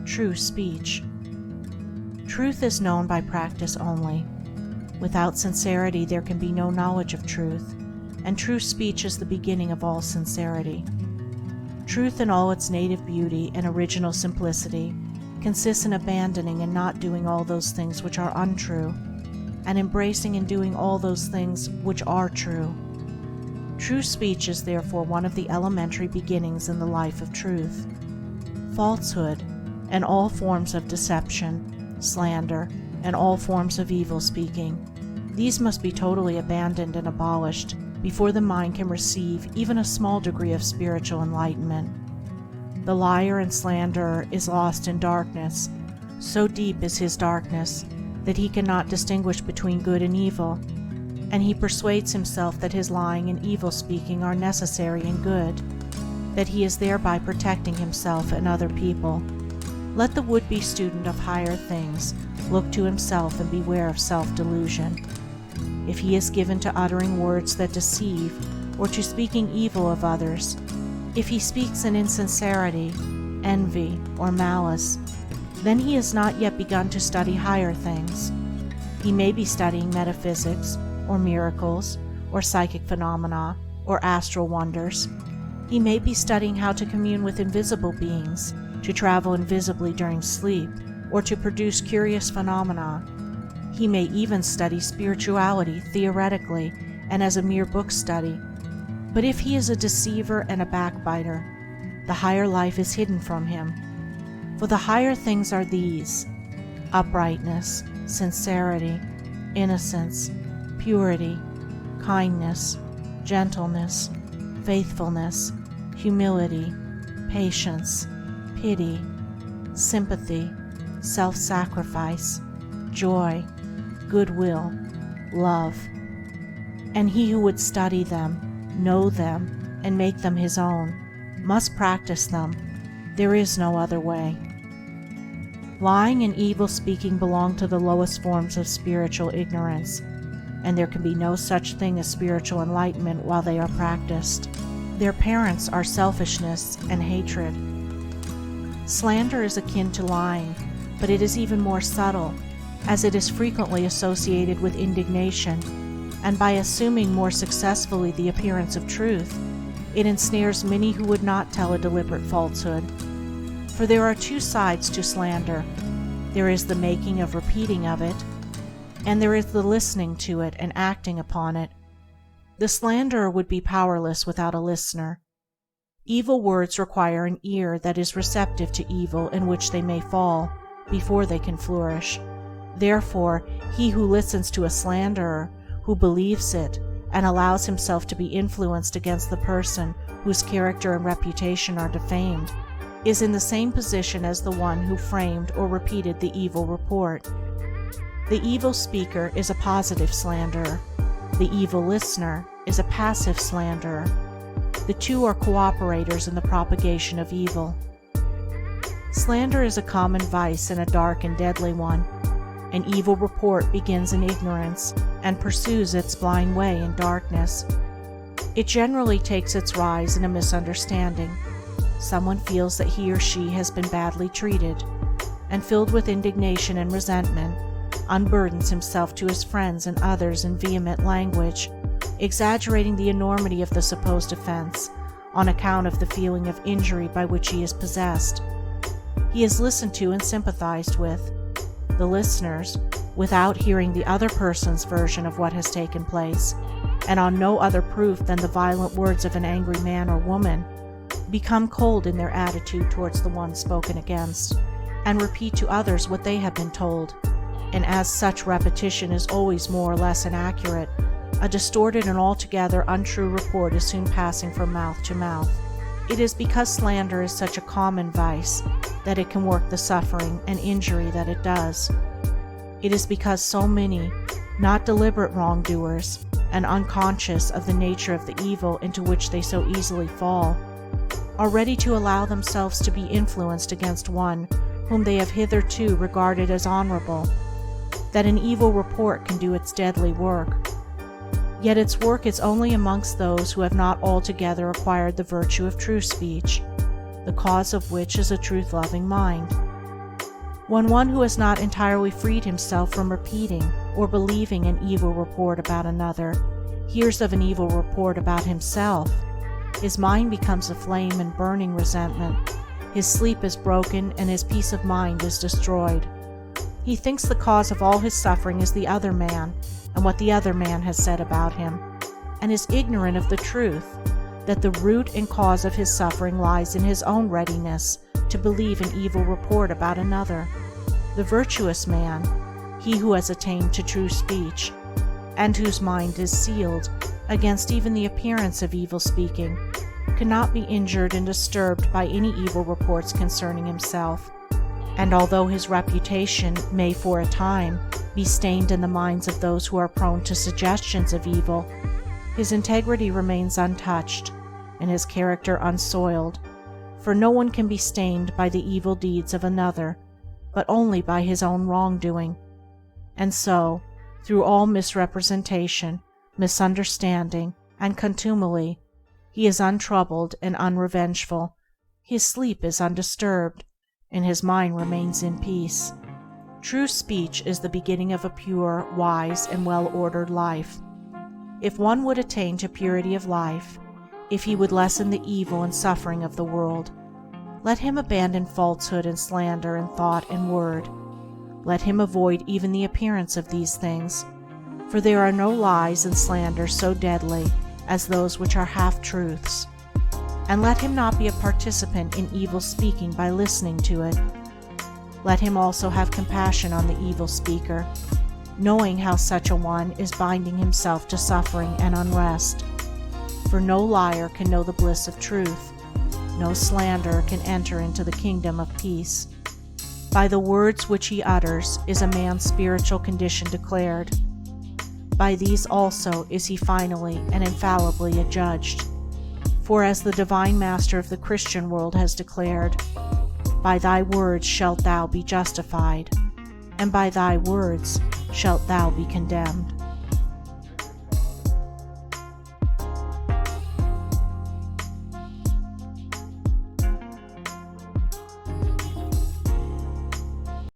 true speech. Truth is known by practice only. Without sincerity there can be no knowledge of truth, and true speech is the beginning of all sincerity. Truth in all its native beauty and original simplicity consists in abandoning and not doing all those things which are untrue, and embracing and doing all those things which are true. True speech is therefore one of the elementary beginnings in the life of truth. Falsehood, and all forms of deception, slander, and all forms of evil speaking, these must be totally abandoned and abolished before the mind can receive even a small degree of spiritual enlightenment. The liar and slanderer is lost in darkness. So deep is his darkness that he cannot distinguish between good and evil, and he persuades himself that his lying and evil speaking are necessary and good, that he is thereby protecting himself and other people. Let the would-be student of higher things look to himself and beware of self-delusion. If he is given to uttering words that deceive, or to speaking evil of others, if he speaks in insincerity, envy, or malice, then he has not yet begun to study higher things. He may be studying metaphysics, or miracles, or psychic phenomena, or astral wonders. He may be studying how to commune with invisible beings, to travel invisibly during sleep, or to produce curious phenomena. He may even study spirituality theoretically and as a mere book study. But if he is a deceiver and a backbiter, the higher life is hidden from him. For the higher things are these: uprightness, sincerity, innocence, purity, kindness, gentleness, faithfulness, humility, patience, pity, sympathy, self-sacrifice, joy, goodwill, love. And he who would study them, know them, and make them his own, must practice them. There is no other way. Lying and evil speaking belong to the lowest forms of spiritual ignorance, and there can be no such thing as spiritual enlightenment while they are practiced. Their parents are selfishness and hatred. Slander is akin to lying, but it is even more subtle, as it is frequently associated with indignation, and by assuming more successfully the appearance of truth, it ensnares many who would not tell a deliberate falsehood. For there are two sides to slander. There is the making of repeating of it, and there is the listening to it and acting upon it. The slanderer would be powerless without a listener. Evil words require an ear that is receptive to evil in which they may fall, before they can flourish. Therefore, he who listens to a slanderer, who believes it, and allows himself to be influenced against the person whose character and reputation are defamed, is in the same position as the one who framed or repeated the evil report. The evil speaker is a positive slanderer. The evil listener is a passive slanderer. The two are cooperators in the propagation of evil. Slander is a common vice and a dark and deadly one. An evil report begins in ignorance and pursues its blind way in darkness. It generally takes its rise in a misunderstanding. Someone feels that he or she has been badly treated, and filled with indignation and resentment, unburdens himself to his friends and others in vehement language, exaggerating the enormity of the supposed offense on account of the feeling of injury by which he is possessed. He is listened to and sympathized with. The listeners, without hearing the other person's version of what has taken place, and on no other proof than the violent words of an angry man or woman, become cold in their attitude towards the one spoken against, and repeat to others what they have been told, and as such repetition is always more or less inaccurate, a distorted and altogether untrue report is soon passing from mouth to mouth. It is because slander is such a common vice that it can work the suffering and injury that it does. It is because so many, not deliberate wrongdoers, and unconscious of the nature of the evil into which they so easily fall, are ready to allow themselves to be influenced against one whom they have hitherto regarded as honorable, that an evil report can do its deadly work. Yet its work is only amongst those who have not altogether acquired the virtue of true speech, the cause of which is a truth-loving mind. When one who has not entirely freed himself from repeating or believing an evil report about another hears of an evil report about himself, his mind becomes aflame in burning resentment, his sleep is broken, and his peace of mind is destroyed. He thinks the cause of all his suffering is the other man and what the other man has said about him, and is ignorant of the truth that the root and cause of his suffering lies in his own readiness to believe an evil report about another. The virtuous man, he who has attained to true speech, and whose mind is sealed against even the appearance of evil speaking, cannot be injured and disturbed by any evil reports concerning himself, and although his reputation may for a time be stained in the minds of those who are prone to suggestions of evil, his integrity remains untouched and his character unsoiled, for no one can be stained by the evil deeds of another, but only by his own wrongdoing. And so, through all misrepresentation, misunderstanding, and contumely, he is untroubled and unrevengeful, his sleep is undisturbed, and his mind remains in peace. True speech is the beginning of a pure, wise, and well-ordered life. If one would attain to purity of life, if he would lessen the evil and suffering of the world, let him abandon falsehood and slander in thought and word. Let him avoid even the appearance of these things, for there are no lies and slanders so deadly as those which are half-truths. And let him not be a participant in evil speaking by listening to it. Let him also have compassion on the evil speaker, knowing how such a one is binding himself to suffering and unrest. For no liar can know the bliss of truth, no slanderer can enter into the kingdom of peace. By the words which he utters is a man's spiritual condition declared. By these also is he finally and infallibly adjudged. For as the Divine Master of the Christian world has declared, "By thy words shalt thou be justified, and by thy words shalt thou be condemned."